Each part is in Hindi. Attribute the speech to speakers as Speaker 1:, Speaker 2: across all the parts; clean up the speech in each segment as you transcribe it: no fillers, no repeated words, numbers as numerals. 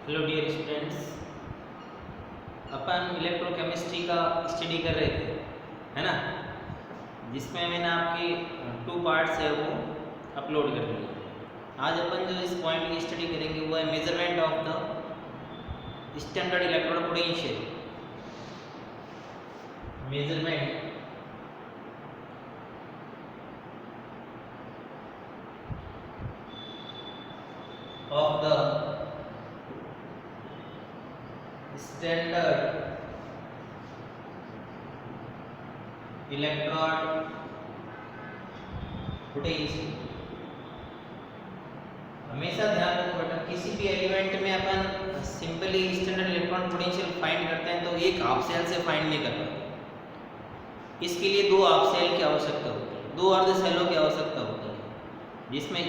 Speaker 1: हेलो डियर स्टूडेंट्स, अपन इलेक्ट्रोकेमिस्ट्री का स्टडी कर रहे थे, है ना। जिसमें मैंने आपके 2 पार्ट्स है वो अपलोड कर दिए। आज अपन जो इस पॉइंट की स्टडी करेंगे वो है measurement of the standard electrode potential. Measurement of the standard electrode potential. हमेशा ध्यान रखो बेटा, किसी भी एलिमेंट में अपन simply standard electron potential find करते हैं तो एक हाफ सेल से फाइंड नहीं कर पाते। इसके लिए 2 हाफ सेल की आवश्यकता होती है, 2 अर्ध सेलों की आवश्यकता होती है।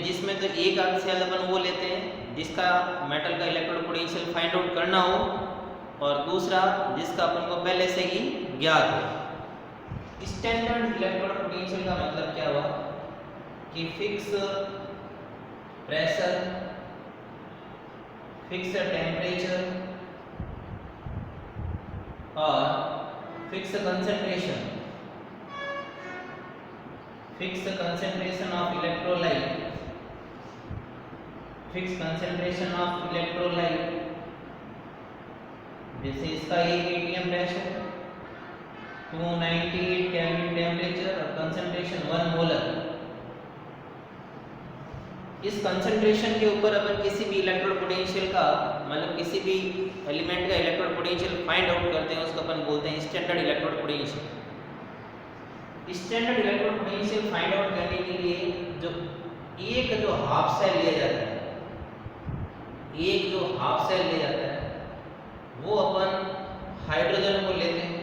Speaker 1: जिसमें तो एक अर्ध सेल अपन वो लेते हैं जिसका मेटल का इलेक्ट्रोड पोटेंशियल फाइंड आउट करना हो, और दूसरा जिसका अपन को पहले से ही ज्ञात हो। स्टैंडर्ड इलेक्ट्रोड पोटेंशियल का मतलब क्या हुआ कि फिक्स प्रेशर, फिक्स टेम्परेचर और fix concentration of electrolyte, fix concentration of electrolyte. जैसे इसका एक एटीएम प्रेशर, 298 केल्विन टेम्परेचर और कंसंट्रेशन 1 मोलर। इस कंसंट्रेशन के ऊपर अपन किसी भी इलेक्ट्रोड पोटेंशियल का मतलब किसी भी एलिमेंट का इलेक्ट्रोड पोटेंशियल फाइंड आउट करते हैं, उसको अपन बोलते हैं standard electrode potential. Standard electrode potential find out करने के लिए जो हाफ सेल लिया जाता है, हाफ सेल लिया जाता है वो अपन हाइड्रोजन को लेते हैं।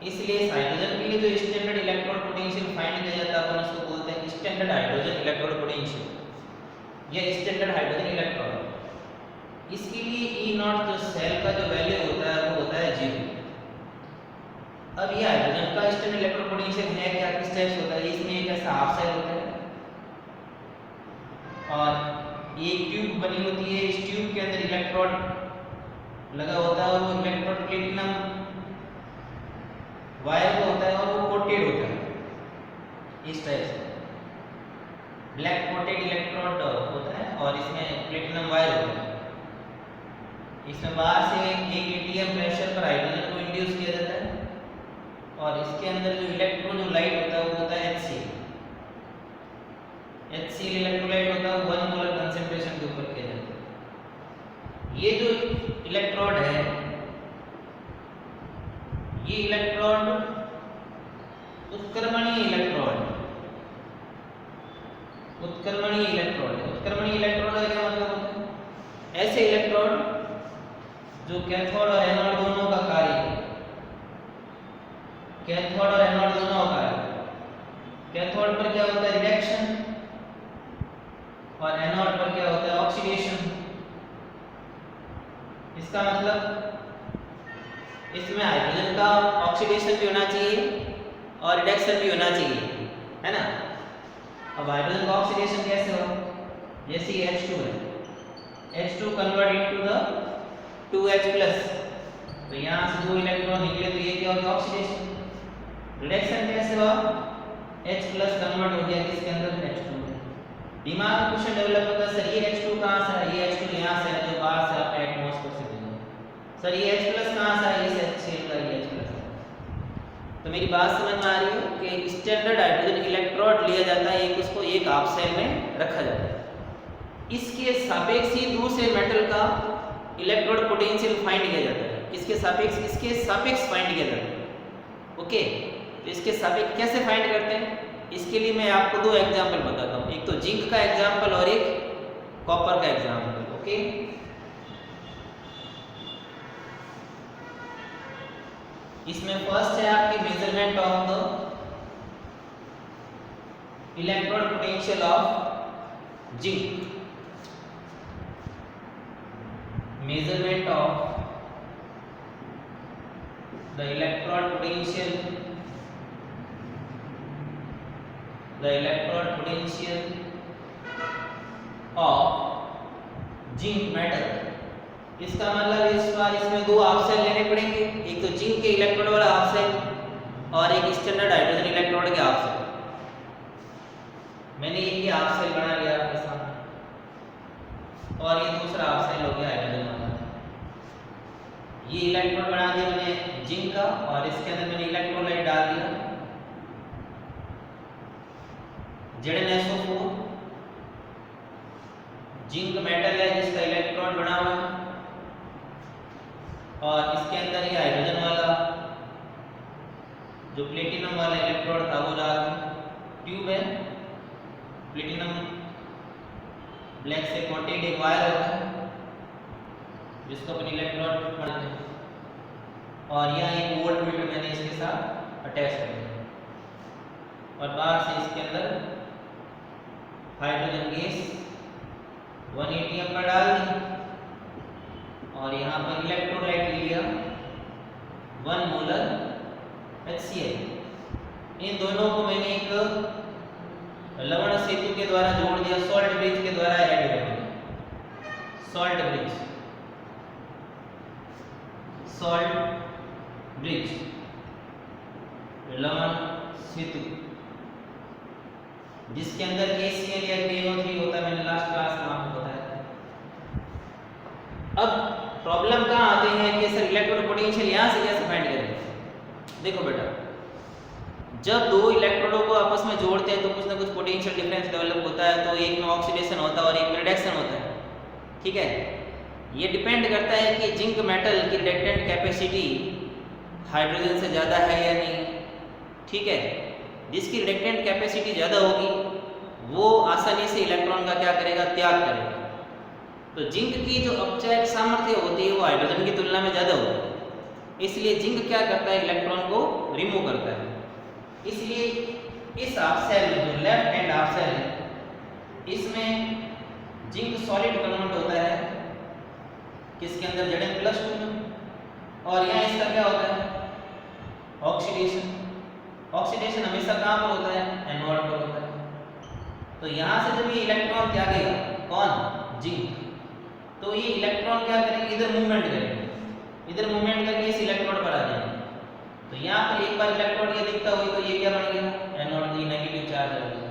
Speaker 1: इसलिए इस हाइड्रोजन के लिए जो स्टैंडर्ड इलेक्ट्रोड पोटेंशियल फाइंड किया जाता है अपन उसको बोलते हैं स्टैंडर्ड हाइड्रोजन इलेक्ट्रोड पोटेंशियल या स्टैंडर्ड हाइड्रोजन इलेक्ट्रोड। इसके लिए E0 जो सेल का जो वैल्यू होता है वो होता है 0। अब ये हाइड्रोजन का स्टैंडर्ड इलेक्ट्रोड पोटेंशियल है क्या, किस टाइप से होता है? इसमें एक ऐसा हाफ सेल होता है और ये ट्यूब बनी होती है। इस ट्यूब के अंदर इलेक्ट्रोड लगा होता है और वो इलेक्ट्रोड प्लेटिनम वायर का होता है और वो कोटेड होता है इस टाइप से। ब्लैक कोटेड इलेक्ट्रोड होता है और इसमें प्लेटिनम वायर होता है। इसमें बाहर से एक एटीएम प्रेशर पर हाइड्रोजन को इंड्यूस किया जाता है और इसके अंदर जो इलेक्ट्रोलाइट होता है वो होता है HCl इलेक्ट्रोलाइट होता है 1 मोलर कंसंट्रेशन के ऊपर किया जाता है। ये जो इलेक्ट्रोड है, ये इलेक्ट्रोड उत्क्रमणीय इलेक्ट्रोड है। उत्क्रमणीय इलेक्ट्रोड का क्या मतलब होता है? ऐसे इलेक्ट्रोड जो कैथोड और एनोड दोनों का कार्य, कैथोड और एनोड दोनों का कार्य, कैथोड पर क्या होता है? रिडक्शन, और एनोड पर क्या होता है? ऑक्सीडेशन। इसका मतलब इसमें हाइड्रोजन का ऑक्सीडेशन भी होना चाहिए और रिडक्शन भी होना चाहिए, है ना। अब हाइड्रोजन का ऑक्सीडेशन कैसे हो? जैसे H2 है, H2 convert into the 2H+, तो यहाँ से 2 इलेक्ट्रॉन निकले तो ये क्या हो गया? ऑक्सीडेशन। रिडक्शन कैसे हुआ? H+ कन्वर्ट हो गया किसके अंदर? H2 में। दिमाग में क्वेश्चन डेवलप होता है, सर ये H2 कहाँ से है? ये H2 यहाँ से है जो बाहर से आपने एटमॉस्फेयर से दिया। सर ये H+ कहाँ से है? इस HCl का ये H+। तो मेरी बात समझ में आ रही है कि स्टैंडर्ड हाइड्रोजन इलेक्ट्रोड लिया जाता है, उसको एक हाफ सेल में रखा जाता है। इसके सापेक्ष ही दूसरे मेटल का इलेक्ट्रोड पोटेंशियल फाइंड किया जाता है। किसके सापेक्ष? इसके सापेक्ष फाइंड किया जाता है। ओके, तो इसके सापेक्ष कैसे फाइंड करते हैं? इसके लिए मैं आपको 2 एग्जांपल बताता हूँ, एक तो जिंक का एग्जांपल और एक कॉपर का एग्जांपल। ओके, इसमें फर्स्ट है आपकी measurement of the electrode potential of zinc. Measurement of the electrode potential of zinc metal. इसका मतलब इस बार इसमें दो हाफ सेल लेने पड़ेंगे, एक तो जिंक के इलेक्ट्रोड वाला हाफ सेल और एक स्टैंडर्ड हाइड्रोजन इलेक्ट्रोड के हाफ सेल। मैंने एक ही हाफ सेल बना लिया आपके सामने और ये दूसरा हाफ सेल हो गया हाइड्रोजन वाला। ये इलेक्ट्रोड बना दिया मैंने जिंक का और इसके अंदर मैंने इलेक्ट्रोलाइट डाल दिया ZnSO4। जिंक मेटल है जिसका इलेक्ट्रोड बना हुआ है और इसके अंदर ये हाइड्रोजन वाला जो प्लेटिनम वाला इलेक्ट्रोड था वो डाल दिया। ट्यूब है, प्लेटिनम ब्लैक से कोटेड एक वायर होता है जिसको अपन इलेक्ट्रोड बनाते हैं और यहाँ एक वोल्ट मीटर मैंने इसके साथ अटैच कर दिया और बाहर से इसके अंदर हाइड्रोजन गैस 180 पर डाल दी और यहाँ पर इलेक्ट्रोलाइट ले लिया 1 मोलर HCl। इन दोनों को मैंने एक लवण सेतु के द्वारा जोड़ दिया, सॉल्ट ब्रिज के द्वारा ऐड कर दिया। सॉल्ट ब्रिज लवण सेतु जिसके अंदर KCl या KNO3 होता है, मैंने लास्ट क्लास में आपको बताया था। अब प्रॉब्लम कहाँ आते हैं कि सर इलेक्ट्रोड पोटेंशियल यहाँ से कैसे फाइंड करें। देखो बेटा, जब दो इलेक्ट्रोडों को आपस में जोड़ते हैं तो कुछ ना कुछ पोटेंशियल डिफरेंस डेवलप होता है, तो एक में ऑक्सीडेशन होता है और एक में रिडक्शन होता है। ठीक है, ये डिपेंड करता है कि जिंक मेटल की रिडक्टेंट कैपेसिटी हाइड्रोजन से ज़्यादा है या नहीं। ठीक है, जिसकी रिडक्टेंट कैपेसिटी ज़्यादा होगी वो आसानी से इलेक्ट्रॉन का क्या करेगा, त्याग करेगा। तो जिंक की जो अपचायक सामर्थ्य होती है वो हाइड्रोजन की तुलना में ज़्यादा होती है, इसलिए जिंक क्या करता है, इलेक्ट्रॉन को रिमूव करता है। इसलिए इस हाफ सेल में जो लेफ्ट हैंड हाफ सेल है इसमें जिंक सॉलिड कन्वर्ट होता है किसके अंदर, Zn+2 में। और यहाँ इसका क्या होता है, ऑक्सीडेशन। ऑक्सीडेशन हमेशा कहाँ पर होता है, एनोड पर होता है। तो यहाँ से जब ये इलेक्ट्रॉन त्यागेगा कौन, जिंक, तो ये इलेक्ट्रॉन क्या करेंगे, इधर मूवमेंट करेंगे, इधर मूवमेंट करके इस इलेक्ट्रोड पर आ जाएंगे। तो यहाँ पर एक बार इलेक्ट्रोड ये दिखता हुई तो ये क्या बन गया, एनोड, ये नेगेटिव चार्ज आ गया।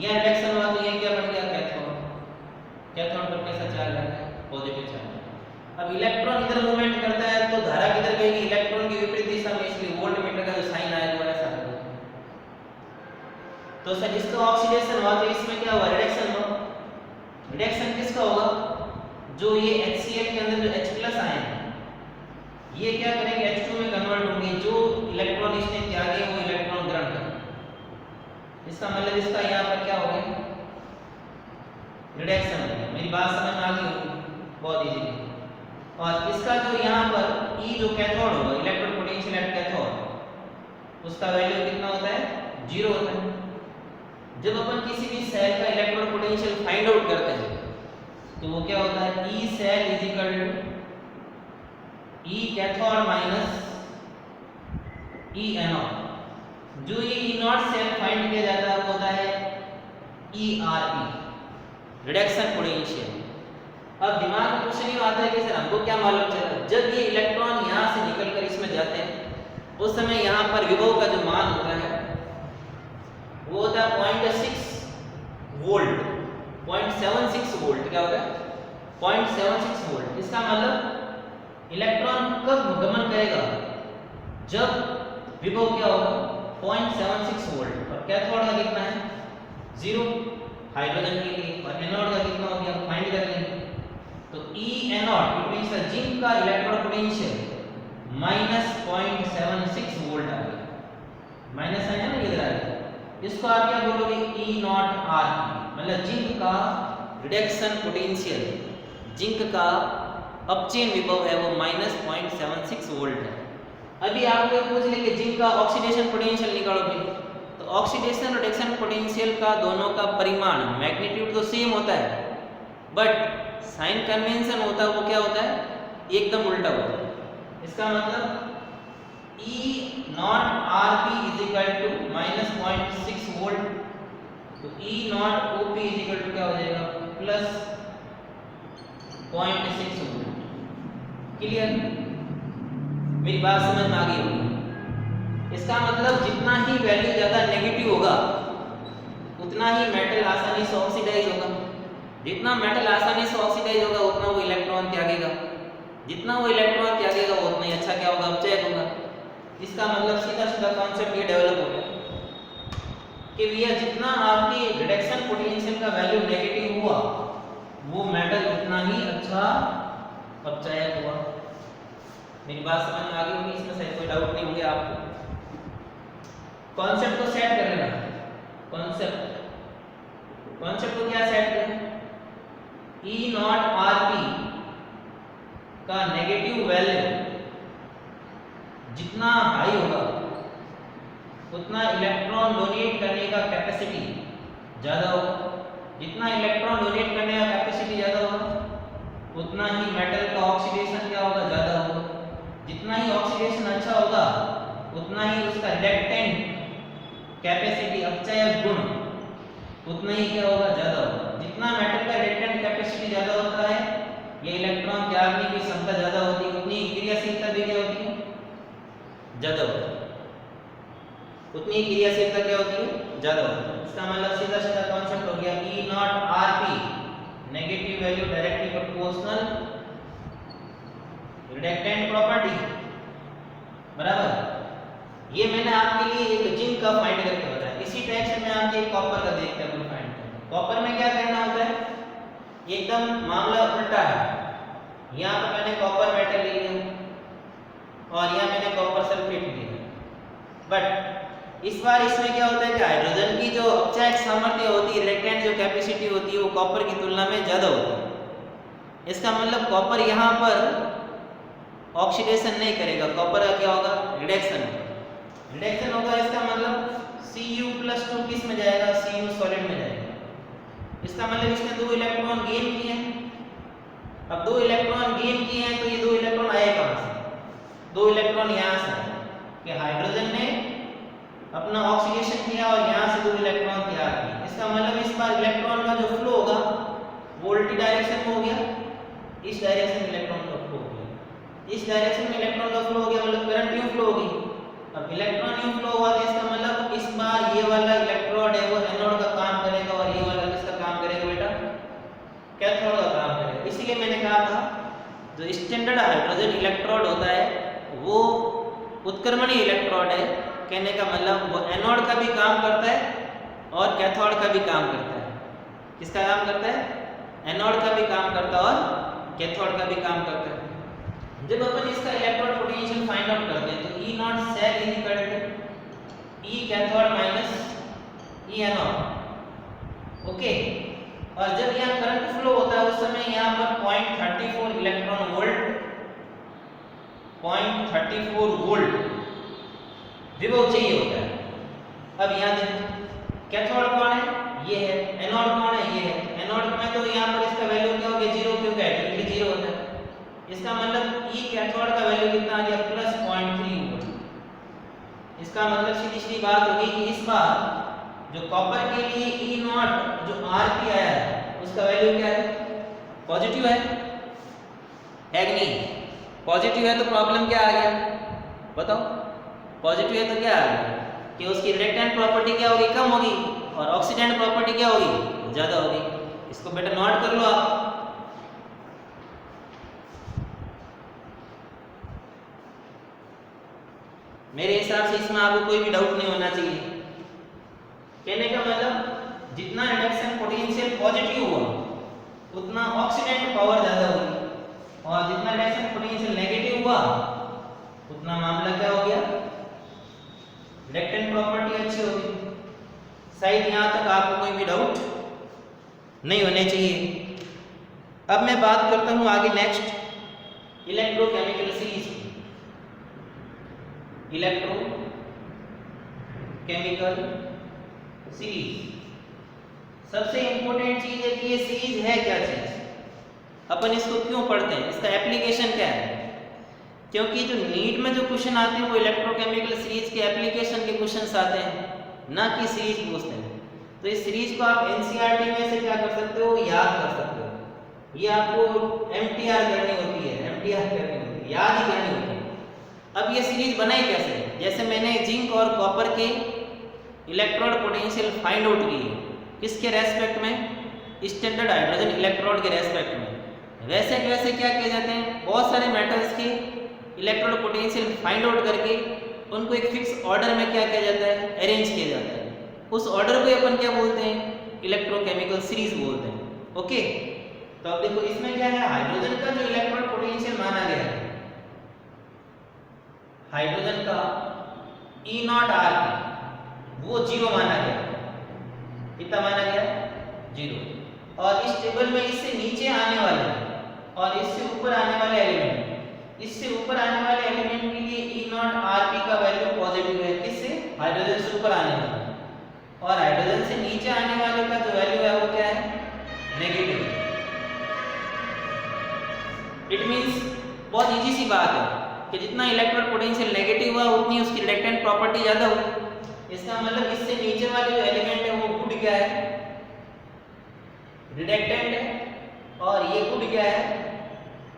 Speaker 1: यहाँ रिडक्शन हुआ तो ये क्या बन गया, कैथोड। कैथोड पर कैसा चार्ज आता है, पॉजिटिव चार्ज। अब इलेक्ट्रॉन इधर मूवमेंट करता है तो धारा किधर बहेगी, इलेक्ट्रॉन की विपरीत दिशा में, इसलिए वोल्ट मीटर का जो साइन आएगा वो ऐसा होगा। तो सर इसका ऑक्सीडेशन हुआ तो इसमें क्या हुआ, रिडक्शन हुआ। रिडक्शन किसका होगा, जो ये HCl के अंदर जो H+ आए हैं ये क्या करेंगे, H2 में कन्वर्ट होंगे। जो इलेक्ट्रॉन इसने त्यागे वो इलेक्ट्रॉन ग्रहण करेंगे। इसका मतलब इसका यहाँ पर क्या हो गया, रिडक्शन हो गया। मेरी बात समझ में आ गई होगी, बहुत इजीली। और इसका जो यहाँ पर E जो कैथोड होगा, इलेक्ट्रोड पोटेंशियल एट कैथोड, उसका वैल्यू कितना होता है, 0 होता है। जब अपन किसी भी सेल का इलेक्ट्रोड पोटेंशियल फाइंड आउट करते हैं तो वो क्या होता है, E cell is equal to E cathode minus E anode. जो ये E0 सेल फाइंड किया जाता है वो होता है ERE, रिडक्शन पोटेंशियल। अब दिमाग में क्वेश्चन ये आता है कि सर हमको क्या मालूम चला, जब ये इलेक्ट्रॉन यहाँ से निकलकर इसमें जाते हैं उस समय यहाँ पर विभव का जो मान होता है वो होता है 0.6 वोल्ट, 0.76 वोल्ट। क्या होता है, 0.76 वोल्ट। इसका मतलब इलेक्ट्रॉन कब गमन करेगा, जब विभव क्या होगा, 0.76 वोल्ट। और कैथोड का कितना है, 0 हाइड्रोजन के लिए, और एनोड का कितना हो गया, फाइंड कर लेंगे। तो E anode it means the zinc का इलेक्ट्रोड पोटेंशियल -0.76 वोल्ट आ गया। माइनस है ना, इधर आ गया। इसको आप क्या बोलोगे, E0RE, मतलब जिंक का रिडक्शन पोटेंशियल, जिंक का अपचयन विभव है वो -0.76 वोल्ट है। अभी आपको पूछ ले कि जिंक का ऑक्सीडेशन पोटेंशियल निकालोगे, तो ऑक्सीडेशन रिडक्शन पोटेंशियल का दोनों का परिमाण मैग्नीट्यूड तो सेम होता है, बट साइन कन्वेंशन होता है वो क्या होता है, एकदम उल्टा होता है। इसका मतलब E0RP is equal to -0.6 volt, तो E0OP इज इक्वल टू क्या हो जाएगा, 0.6 वोल्ट। क्लियर? मेरी बात समझ में आ गई होगी। इसका मतलब जितना ही वैल्यू ज़्यादा नेगेटिव होगा उतना ही मेटल आसानी से ऑक्सीडाइज होगा। जितना मेटल आसानी से ऑक्सीडाइज होगा उतना वो इलेक्ट्रॉन त्यागेगा। जितना वो इलेक्ट्रॉन त्यागेगा वो उतना ही अच्छा क्या होगा, अपचयक होगा। इसका मतलब सीधा सीधा कॉन्सेप्ट ये डेवलप हो गया कि भैया जितना आपकी रिडक्शन पोटेंशियल का वैल्यू नेगेटिव हुआ वो मेटल उतना ही अच्छा अपचयक हुआ। मेरी बात समझ में आ गई होगी, इसमें शायद कोई डाउट नहीं होंगे आपको। कॉन्सेप्ट को सेट कर लेना। कॉन्सेप्ट को क्या सेट करें? E नॉट Rp का नेगेटिव वैल्यू जितना हाई होगा उतना इलेक्ट्रॉन डोनेट करने का कैपेसिटी ज्यादा होगा। जितना इलेक्ट्रॉन डोनेट करने का कैपेसिटी ज्यादा होगा उतना ही मेटल का ऑक्सीडेशन क्या होगा, ज्यादा होगा। जितना ही ऑक्सीडेशन अच्छा होगा उतना ही उसका रिडक्टेंट कैपेसिटी, अपचयक गुण उतना ही क्या होगा, ज्यादा होगा। जितना मेटल का रिडक्टेंट कैपेसिटी ज्यादा होता है ये इलेक्ट्रॉन त्यागने की क्षमता ज्यादा होती है, उतनी क्रियाशीलता भी क्या होती है, ज्यादा होती है। उतनी क्रियाशीलता क्या होती है, ज्यादा होती है। इसका मतलब सीधा सीधा कॉन्सेप्ट हो गया E not Rp negative value directly proportional reductant property बराबर। ये मैंने आपके लिए एक जिंक का फाइंड करके बताया। इसी टाइप से मैं आपके कॉपर का देखते हैं फाइंड करना। कॉपर में क्या करना होता है, एकदम मामला उल्टा है। यहाँ पर मैंने कॉपर मेटल ले लिया और यहाँ मैंने कॉपर सल्फेट लिया, बट इस बार इसमें क्या होता है कि हाइड्रोजन की जो अपचयक सामर्थ्य होती है, रिडक्टेंट जो कैपेसिटी होती है वो कॉपर की तुलना में ज़्यादा होती है। इसका मतलब कॉपर यहाँ पर ऑक्सीडेशन नहीं करेगा, कॉपर का क्या होगा, रिडक्शन होगा। रिडक्शन होगा इसका मतलब Cu+2 किस में जाएगा, Cu सॉलिड में जाएगा। इसका मतलब इसने 2 इलेक्ट्रॉन गेन किए हैं। अब 2 इलेक्ट्रॉन गेन किए हैं तो ये 2 इलेक्ट्रॉन आए कहाँ से, 2 इलेक्ट्रॉन यहाँ से आए कि हाइड्रोजन ने अपना ऑक्सीडेशन किया और यहाँ से 2 इलेक्ट्रॉन तैयार किए। इसका मतलब इस बार इलेक्ट्रॉन का जो फ्लो होगा वो उल्टी डायरेक्शन में हो गया, इस डायरेक्शन में इलेक्ट्रॉन का फ्लो हो गया। इस डायरेक्शन में इलेक्ट्रॉन का फ्लो हो गया मतलब करंट यूं फ्लो होगी। अब इलेक्ट्रॉन यूं फ्लो हुआ तो इसका मतलब इस बार ये वाला इलेक्ट्रोड है वो एनोड का काम करेगा और ये वाला किसका काम करेगा बेटा, कैथोड का काम करेगा। इसीलिए मैंने कहा था जो स्टैंडर्ड हाइड्रोजन इलेक्ट्रोड होता है वो उत्क्रमणीय इलेक्ट्रोड है। कहने का मतलब वो एनोड का भी काम करता है और कैथोड का भी काम करता है। किसका काम करता है, एनोड का भी काम करता है और कैथोड का भी काम करता है। जब अपन इसका इलेक्ट्रोड पोटेंशियल फाइंड आउट करते हैं तो E not cell is equal to E cathode minus E anode. Okay, और जब यहाँ करंट फ्लो होता है उस समय यहाँ पर 0.34 इलेक्ट्रॉन वोल्ट 0.34 वोल्ट विभव चाहिए होता है। अब यहाँ देखो कैथोड कौन है, ये है, एनोड कौन है, ये है। एनोड में तो यहाँ पर इसका वैल्यू क्या हो गया, 0, क्योंकि डायरेक्टली 0 होता है। इसका मतलब E कैथोड का वैल्यू कितना आ गया, प्लस 0.3 वोल्ट। इसका मतलब सीधी सीधी बात होगी कि इस बार जो कॉपर के लिए E नॉट जो Rp आया है उसका वैल्यू क्या है, पॉजिटिव है कि नहीं? पॉजिटिव है तो प्रॉब्लम क्या आ गया बताओ, पॉजिटिव है तो क्या आ गया कि उसकी रिडक्टेंट प्रॉपर्टी क्या होगी, कम होगी, और ऑक्सीडेंट प्रॉपर्टी क्या होगी, ज्यादा होगी। इसको बेटा नोट कर लो आप। मेरे हिसाब से इसमें आपको कोई भी डाउट नहीं होना चाहिए। कहने का मतलब जितना रिडक्शन पोटेंशियल पॉजिटिव हुआ उतना ऑक्सीडेंट पावर ज्यादा होगी, और जितना रिडक्शन पोटेंशियल नेगेटिव हुआ उतना मामला क्या हो गया, रिडक्टेंट प्रॉपर्टी अच्छी होगी। शायद यहाँ तक आपको कोई भी डाउट नहीं होने चाहिए। अब मैं बात करता हूँ आगे नेक्स्ट इलेक्ट्रोकेमिकल सीरीज की। इलेक्ट्रोकेमिकल सीरीज सबसे इंपॉर्टेंट चीज है कि ये सीरीज है क्या चीज, अपन इसको क्यों पढ़ते हैं, इसका एप्लीकेशन क्या है। क्योंकि जो नीट में जो क्वेश्चन आते हैं वो इलेक्ट्रोकेमिकल सीरीज के एप्लीकेशन के क्वेश्चंस आते हैं, ना कि सीरीज पूछते हैं। तो इस सीरीज को आप एनसीईआरटी में से क्या कर सकते हो, याद कर सकते हो। ये आपको MTR करनी होती है, MTR करनी होती है, याद ही करनी होती है। अब ये सीरीज बनाई कैसे? जैसे मैंने जिंक और कॉपर के इलेक्ट्रोड पोटेंशियल फाइंड आउट की है, किसके रेस्पेक्ट में? स्टैंडर्ड हाइड्रोजन इलेक्ट्रोड के रेस्पेक्ट में। वैसे वैसे क्या किए जाते हैं, बहुत सारे मेटल्स के इलेक्ट्रोड पोटेंशियल फाइंड आउट करके उनको एक फिक्स ऑर्डर में क्या किया जाता है, अरेंज किया जाता है। उस ऑर्डर को अपन क्या बोलते हैं? इलेक्ट्रोकेमिकल सीरीज बोलते हैं। ओके, तो अब देखो इसमें क्या है, हाइड्रोजन का जो इलेक्ट्रोड पोटेंशियल माना गया है, हाइड्रोजन का E0 वो 0 माना गया। कितना माना गया? 0। और इस टेबल में इससे नीचे आने वाले और इससे ऊपर आने वाले एलिमेंट, इससे ऊपर आने वाले एलिमेंट के लिए E0 का वैल्यू पॉजिटिव है। किससे? हाइड्रोजन से ऊपर आने वाले, और हाइड्रोजन से नीचे आने वाले का जो वैल्यू है वो क्या है? नेगेटिव। इट मींस बहुत इजी सी बात है कि जितना इलेक्ट्रोड पोटेंशियल नेगेटिव हुआ उतनी उसकी रिडक्टेंट प्रॉपर्टी ज्यादा हुई। इसका मतलब इससे नीचे वाले जो एलिमेंट है वो गुड क्या है? रिडक्टेंट है, और ये गुड क्या है?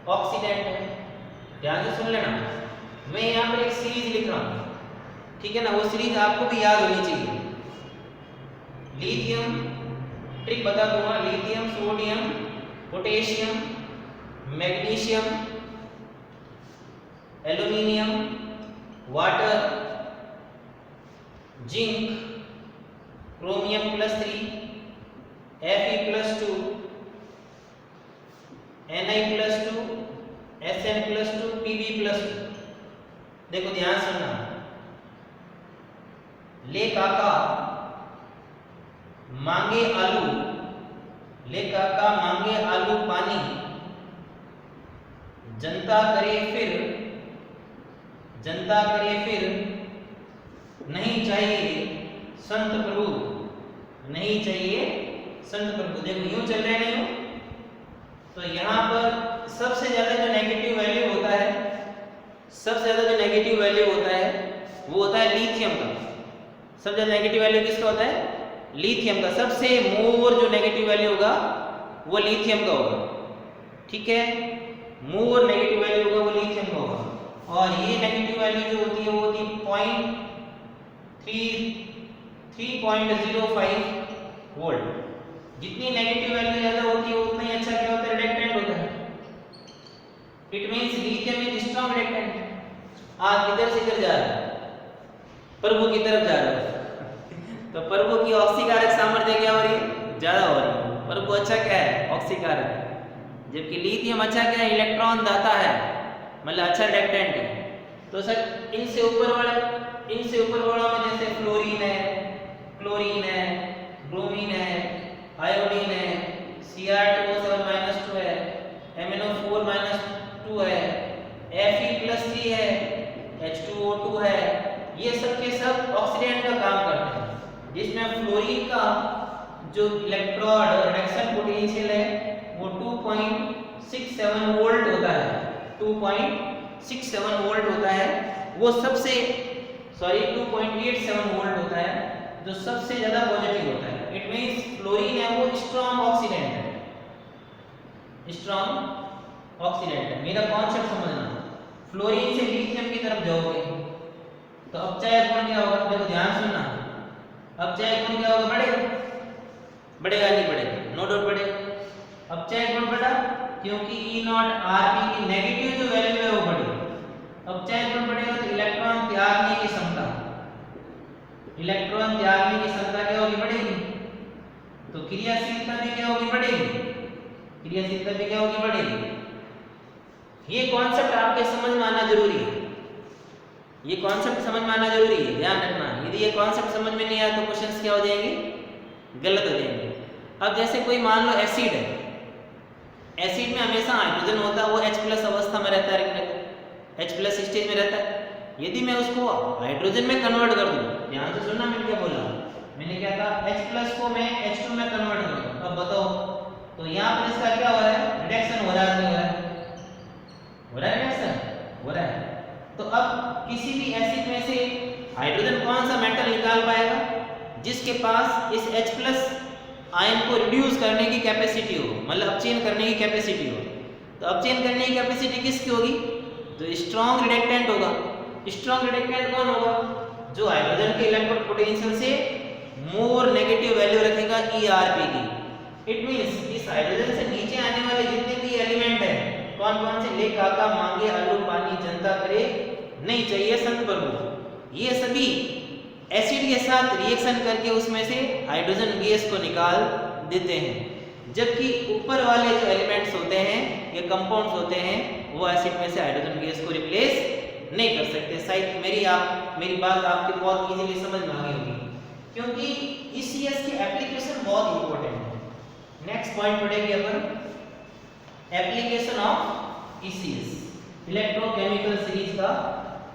Speaker 1: ऑक्सीडेंट है। ध्यान से सुन लेना, मैं यहाँ पर एक सीरीज लिख रहा हूँ, ठीक है ना? वो सीरीज आपको भी याद होनी चाहिए। लिथियम, ट्रिक बता दूंगा, lithium, sodium, potassium, magnesium, aluminium, water, zinc, chromium +3, Fe+2, Ni+2, Sn+2, Pb+2। देखो ध्यान सुनना, ले काका मांगे आलू, ले काका मांगे आलू पानी, जनता करे फिर, जनता करे फिर, नहीं चाहिए संत प्रभु, नहीं चाहिए संत प्रभु। देखो यूं चल रहे नहीं हो, तो यहाँ पर सबसे ज्यादा जो नेगेटिव वैल्यू होता है, सबसे ज्यादा जो नेगेटिव वैल्यू होता है वो होता है लिथियम का। सबसे ज्यादा नेगेटिव वैल्यू किसका होता है? लिथियम का। सबसे मोर जो नेगेटिव वैल्यू होगा वो लिथियम का होगा, ठीक है? मोर नेगेटिव वैल्यू होगा वो लिथियम का होगा। और ये नेगेटिव वैल्यू जो होती है वो होती है 3.05 वोल्ट। जितनी नेगेटिव वैल्यू ज्यादा होती है उतना ही अच्छा क्या होता है? रिडक्टेंट होता है। It means lithium is strong reductant. आप किधर से किधर जा रहे हैं? प्रभु की तरफ जा रहे हैं। तो प्रभु की ऑक्सीकारक सामर्थ्य क्या हो रही है? ज्यादा हो रही है। प्रभु अच्छा क्या है? ऑक्सीकारक है। जबकि लिथियम अच्छा क्या है? इलेक्ट्रॉन दाता है, मतलब अच्छा रिडक्टेंट है। तो सर इनसे ऊपर वाला में जैसे फ्लोरीन है, क्लोरीन है, ब्रोमीन है, आयोडीन है, Cr2O7-2 है, MnO4-2 है, Fe+3 है, H2O2 है। ये सब के सब ऑक्सीडेंट का काम करते हैं, जिसमें फ्लोरीन का जो इलेक्ट्रोड रिडक्शन पोटेंशियल है वो 2.67 वोल्ट होता है। 2.67 वोल्ट होता है वो सबसे 2.87 वोल्ट होता है जो सबसे ज्यादा पॉजिटिव होता है। इट मींस फ्लोरीन है वो स्ट्रॉन्ग ऑक्सीडेंट है, स्ट्रॉन्ग ऑक्सीडेंट है। मेरा कॉन्सेप्ट समझना, फ्लोरीन से लिथियम की तरफ जाओगे तो अपचय गुण क्या होगा? देखो ध्यान सुनना, अपचय गुण क्या होगा? बढ़ेगा नहीं बढ़ेगा? नो डाउट बढ़ेगा। अपचय गुण बढ़ा क्योंकि E0 की नेगेटिव जो वैल्यू है वो बढ़ी। अपचय गुण बढ़ेगा तो इलेक्ट्रॉन त्यागने की क्षमता, इलेक्ट्रॉन त्यागने की क्षमता क्या होगी? बढ़ेगी। तो क्रियाशीलता भी क्या होगी? बढ़ेगी। क्रियाशीलता भी क्या होगी? बढ़ेगी। ये कॉन्सेप्ट आपके समझ में आना जरूरी है, ये कॉन्सेप्ट समझ में आना जरूरी है, ध्यान रखना। यदि ये कॉन्सेप्ट समझ में नहीं आया तो क्वेश्चंस क्या हो जाएंगे? गलत हो जाएंगे। अब जैसे कोई मान लो एसिड है, एसिड में हमेशा हाइड्रोजन होता है, वो H+ अवस्था में रहता है, H+ स्टेज में रहता है। यदि मैं उसको हाइड्रोजन में कन्वर्ट कर दूं, ध्यान से सुनना मैंने क्या बोला, मैंने क्या कहा? H+ को मैं H2 में कन्वर्ट कर दूं। अब बताओ, तो यहाँ पर इसका क्या हो रहा है? रिडक्शन हो रहा है, नहीं हो रहा है? हो रहा है रिडक्शन, हो रहा है। तो अब किसी भी एसिड में से हाइड्रोजन कौन सा मेटल निकाल पाएगा? जिसके पास इस H+ आयन को रिड्यूस करने की कैपेसिटी हो, मतलब अपचेन करने की कैपेसिटी हो। तो अपचेन करने की कैपेसिटी किसकी होगी? तो स्ट्रॉन्ग रिडक्टेंट होगा। स्ट्रॉन्ग रिडक्टेंट कौन होगा? जो हाइड्रोजन के इलेक्ट्रोड पोटेंशियल से मोर नेगेटिव वैल्यू रखेगा ERP की। इट मींस इस हाइड्रोजन से नीचे आने वाले जितने भी एलिमेंट है, कौन कौन से, ले काका मांगे आलू पानी जनता करे नहीं चाहिए संत प्रभु, ये सभी एसिड के साथ रिएक्शन करके उसमें से हाइड्रोजन गैस को निकाल देते हैं। जबकि ऊपर वाले जो एलिमेंट्स होते हैं या कंपाउंड्स होते हैं वो एसिड में से हाइड्रोजन गैस को रिप्लेस नहीं कर सकते। शायद मेरी बात आपके बहुत इजीली समझ में आ गई होगी, क्योंकि ECS की एप्लीकेशन बहुत इंपॉर्टेंट है। नेक्स्ट पॉइंट पढ़ेंगे अपन application of ECS, electrochemical series का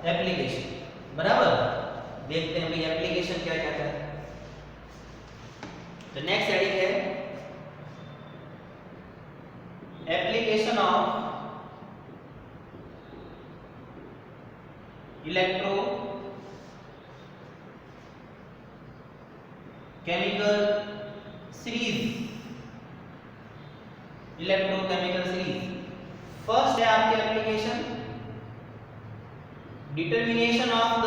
Speaker 1: एप्लीकेशन। बराबर, देखते हैं भाई एप्लीकेशन क्या कहता है। तो नेक्स्ट हेडिंग है application of electro chemical series, electrochemical series. First है आपके application determination of the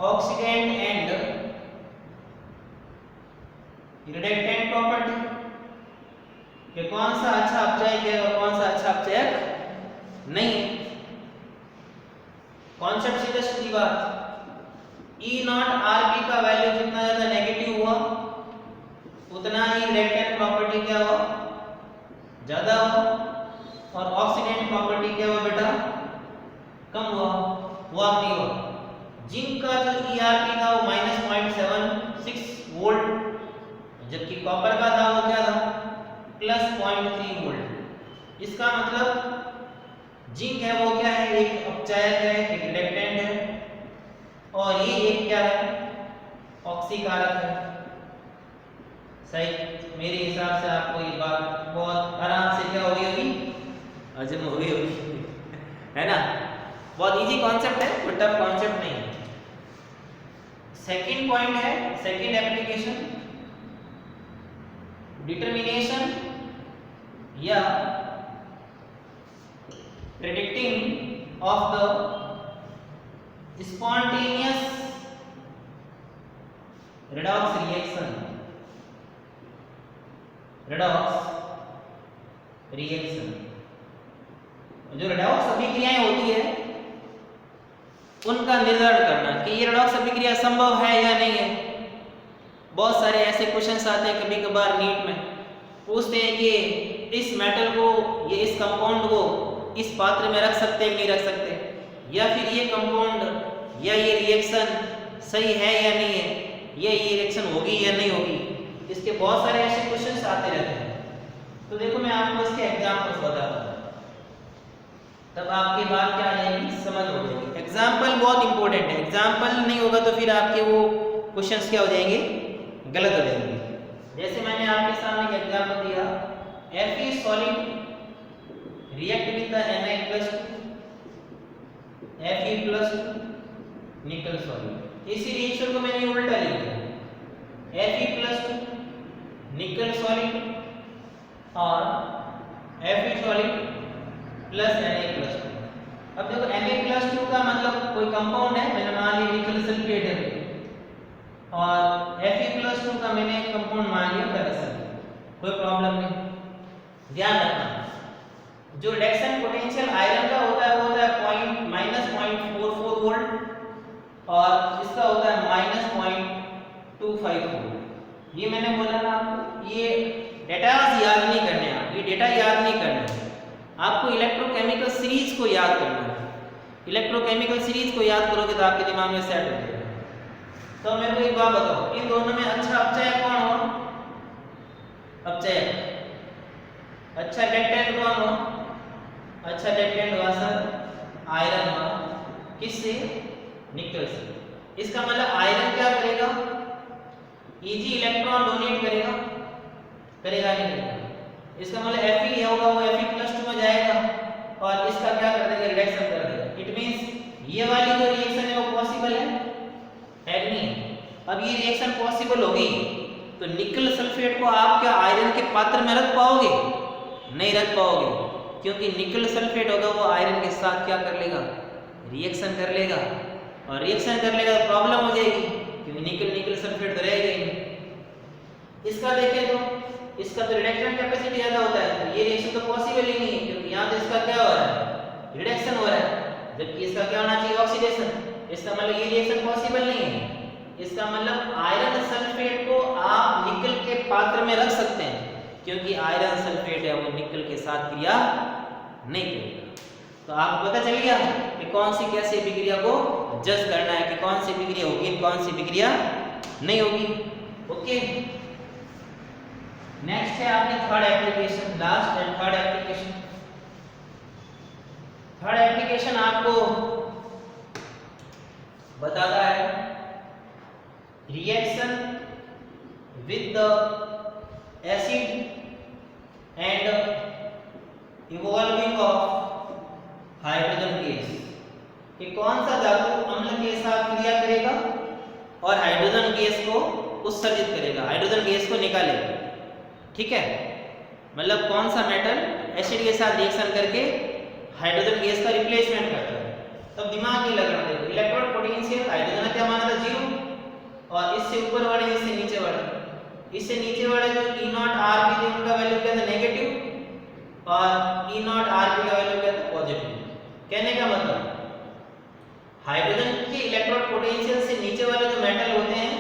Speaker 1: oxidant and reductant property, कि कौन सा अच्छा अपचयक है और कौन सा अच्छा अपचयक नहीं है। कॉन्सेप्ट सीधा सीधी बात, E0RP का वैल्यू जितना ज्यादा नेगेटिव हुआ उतना ही रिडक्टेंट प्रॉपर्टी क्या हुआ, ज्यादा हुआ, और ऑक्सीडेंट प्रॉपर्टी क्या हुआ बेटा, कम हुआ नहीं हुआ। जिंक का जो ERP था वो -0.76 वोल्ट, जबकि कॉपर का था वो क्या था, +0.3 वोल्ट। इसका मतलब जिंक है वो क्या है, एक अपचायक है, एक रिडक्टेंट है, और ये एक क्या है, ऑक्सीकारक है। सही, मेरे हिसाब से आपको ये बात बहुत आराम से क्या हो गई होगी, हजम हो गई होगी है ना। बहुत इजी कॉन्सेप्ट है, कोई टफ कॉन्सेप्ट नहीं है। सेकंड पॉइंट है, सेकंड एप्लीकेशन डिटर्मिनेशन या predicting of the spontaneous redox reaction, जो रेडॉक्स अभिक्रियाएं होती है उनका निर्धारण करना कि ये रेडॉक्स अभिक्रिया संभव है या नहीं है। बहुत सारे ऐसे क्वेश्चंस आते हैं कभी कभार नीट में, पूछते हैं कि इस मेटल को या इस कंपाउंड को इस पात्र में रख सकते हैं कि नहीं रख सकते, या फिर ये कंपाउंड या ये रिएक्शन सही है या नहीं है, या ये रिएक्शन होगी या नहीं होगी। इसके बहुत सारे ऐसे क्वेश्चंस आते रहते हैं। तो देखो मैं आपको इसके एग्जांपल्स बताता हूँ, तब आपकी बात क्या आ जाएगी, समझ हो जाएगी। एग्जाम्पल बहुत इंपॉर्टेंट है, एग्जाम्पल नहीं होगा तो फिर आपके वो क्वेश्चंस क्या हो जाएंगे, गलत हो जाएंगे। जैसे मैंने आपके सामने एक एग्जाम्पल दिया, Fe solid react with the Na+2, Fe+2 निकल सॉलिड। इसी रिएक्शन को मैंने उल्टा लिख दिया, Fe+2 निकल सॉलिड और Fe सॉलिड प्लस Na+2। अब देखो Na+2 का मतलब कोई कंपाउंड है, मैंने मान लिया निकल सल्फेट है, और Fe+2 का मैंने कंपाउंड मान लिया फेरस सल्फेट, कोई प्रॉब्लम नहीं। ध्यान रखना जो रिडक्शन पोटेंशियल आयरन का होता है वो होता है -0.44 वोल्ट और इसका होता है -0.25 वोल्ट। ये मैंने बोला ना आपको, ये डेटा याद नहीं करने हैं, ये डेटा याद नहीं करना है आपको, इलेक्ट्रोकेमिकल सीरीज को याद करना है। इलेक्ट्रोकेमिकल सीरीज को याद करोगे तो आपके दिमाग में सेट हो जाएगा। तो मेरे को एक बात बताओ, इन दोनों में अच्छा अपचयक कौन हो, अपचयक, अच्छा रिडक्टेंट कौन हो, अच्छा रिडक्टेंट हुआ सर आयरन हुआ, किससे, निकल से। इसका मतलब आयरन क्या करेगा, इजी इलेक्ट्रॉन डोनेट करेगा, करेगा नहीं करेगा। इसका मतलब Fe होगा वो Fe+2 में जाएगा और इसका क्या कर देगा, रिडक्शन कर देगा। इट मींस ये वाली जो रिएक्शन है वो पॉसिबल है, अब ये रिएक्शन पॉसिबल होगी तो निकल सल्फेट को आप क्या आयरन के पात्र में रख पाओगे? नहीं रख पाओगे, क्योंकि निकल सल्फेट होगा वो आयरन के साथ क्या कर लेगा? रिएक्शन कर लेगा, और रिएक्शन कर लेगा तो प्रॉब्लम हो जाएगी, क्योंकि निकल सल्फेट तो रहेगा ही नहीं। इसका देखें तो इसका तो रिडक्शन कैपेसिटी ज़्यादा होता है, तो ये रिएक्शन तो पॉसिबल ही नहीं है, क्योंकि यहाँ तो इसका क्या हो रहा है? रिडक्शन हो रहा है, जबकि इसका क्या होना चाहिए? ऑक्सीडेशन। इसका मतलब ये रिएक्शन पॉसिबल नहीं है। इसका मतलब आयरन सल्फेट को आप निकल के पात्र में रख सकते हैं, क्योंकि आयरन सल्फेट है वो निकल के साथ क्रिया नहीं करेगा। तो आपको पता चल गया कि कौन सी कैसी अभिक्रिया को जज करना है, कि कौन सी अभिक्रिया होगी, कौन सी अभिक्रिया नहीं होगी। ओके, नेक्स्ट है आपकी third application, last and third application. Third application आपको बताता है reaction with the acid and evolving of hydrogen gas, कि कौन सा धातु अम्ल के साथ क्रिया करेगा और हाइड्रोजन गैस को उत्सर्जित करेगा, हाइड्रोजन गैस को निकालेगा। ठीक है, मतलब कौन सा मेटल एसिड के साथ रिएक्शन करके हाइड्रोजन गैस का रिप्लेसमेंट करता है। तब दिमाग ये लगाना, देखो इलेक्ट्रॉन पोटेंशियल हाइड्रोजन क्या माना था? 0, और इससे ऊपर वाले इससे नीचे वाले, इससे नीचे वाले जो E0 Rp थे उनका वैल्यू क्या था? नेगेटिव, और E0 Rp का वैल्यू क्या था? पॉजिटिव। कहने का मतलब हाइड्रोजन के इलेक्ट्रॉन पोटेंशियल से नीचे वाले जो मेटल होते हैं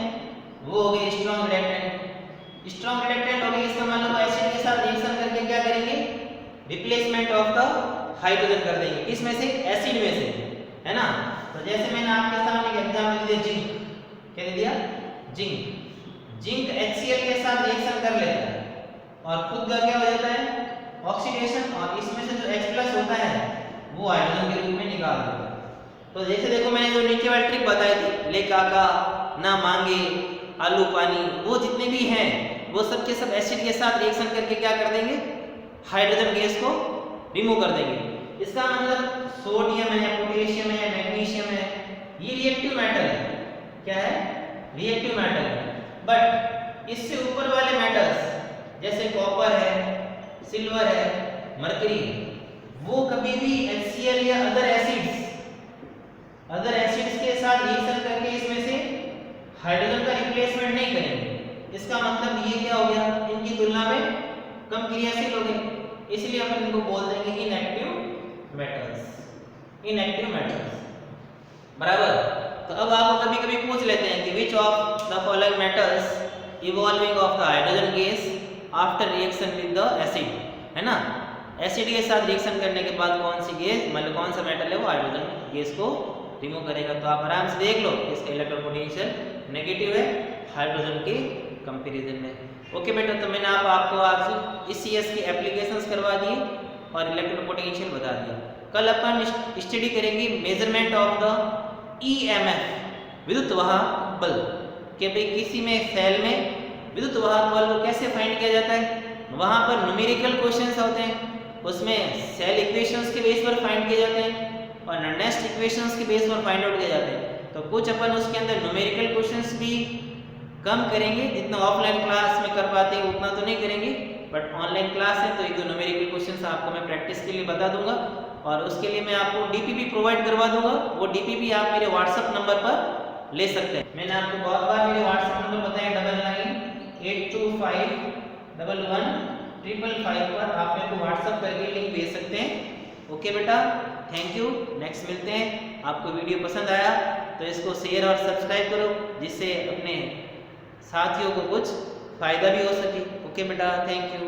Speaker 1: वो हो गए स्ट्रॉन्ग रिडक्टेंट। स्ट्रॉन्ग रिडक्टेंट हो गए, इसका मतलब एसिड के साथ रिएक्शन करके क्या करेंगे? रिप्लेसमेंट ऑफ द हाइड्रोजन कर देंगे, इसमें से एसिड में से, है ना। तो जैसे मैंने आपके सामने एक एग्जांपल दिया, जिंक, क्या दे दिया? जिंक HCl के साथ रिएक्शन कर लेता है और खुद का क्या हो जाता है? ऑक्सीडेशन, और इसमें से जो H+ होता है वो हाइड्रोजन के रूप में निकाल देता है। तो जैसे देखो मैंने जो नीचे वाली ट्रिक बताई थी, ले काका ना मांगे आलू पानी, वो जितने भी हैं वो सब के सब एसिड के साथ रिएक्शन करके क्या कर देंगे? हाइड्रोजन गैस को रिमूव कर देंगे। इसका मतलब सोडियम है, पोटेशियम है, मैग्नीशियम है, ये रिएक्टिव मेटल है। क्या है? रिएक्टिव मेटल है। बट इससे ऊपर वाले मेटल्स जैसे कॉपर है, सिल्वर है, मरकरी है, वो कभी भी HCl या अदर एसिड्स के साथ रिएक्शन करके इसमें से हाइड्रोजन का रिप्लेसमेंट नहीं करेंगे। इसका मतलब ये क्या हो गया? इनकी तुलना में कम क्रियाशील हो गए, इसलिए अपन इनको बोल देंगे इनएक्टिव मेटल्स। बराबर। तो अब आपको कभी कभी पूछ लेते हैं कि which of the following metals evolving of the hydrogen gas after reaction with the acid, है ना। एसिड के साथ रिएक्शन करने के बाद कौन सी गैस, मतलब कौन सा मेटल है वो हाइड्रोजन गैस को रिमूव करेगा। तो आप आराम से देख लो, इसका इलेक्ट्रॉन पोटेंशियल नेगेटिव है हाइड्रोजन के कंपैरिजन में। ओके बेटा, तो मैंने आपको आज इस CS की एप्लीकेशंस करवा दिए और इलेक्ट्रॉन पोटेंशियल बता दिया। कल अपन स्टडी करेंगे मेजरमेंट ऑफ द EMF, विद्युत वाहक बल, कि भाई किसी में सेल में विद्युत वाहक बल को कैसे फाइंड किया जाता है। वहाँ पर न्यूमेरिकल क्वेश्चंस होते हैं, उसमें सेल इक्वेशंस के बेस पर फाइंड किए जाते हैं और नेस्ट इक्वेशंस के बेस पर फाइंड आउट किए जाते हैं। तो कुछ अपन उसके अंदर न्यूमेरिकल क्वेश्चंस भी कम करेंगे, जितना ऑफलाइन क्लास में कर पाते हैं उतना तो नहीं करेंगे, बट ऑनलाइन क्लास है तो एक दो न्यूमेरिकल क्वेश्चंस आपको मैं प्रैक्टिस के लिए बता दूंगा और उसके लिए मैं आपको DPP प्रोवाइड करवा दूंगा। वो DPP आप मेरे व्हाट्सएप नंबर पर ले सकते हैं। मैंने आपको बहुत बार मेरे व्हाट्सएप नंबर बताया 9982511555 पर आप मेरे को व्हाट्सएप करके लिंक भेज सकते हैं। ओके बेटा, थैंक यू। नेक्स्ट मिलते हैं। आपको वीडियो पसंद आया तो इसको शेयर और सब्सक्राइब करो, जिससे अपने साथियों को कुछ फायदा भी हो सके। ओके बेटा, थैंक यू।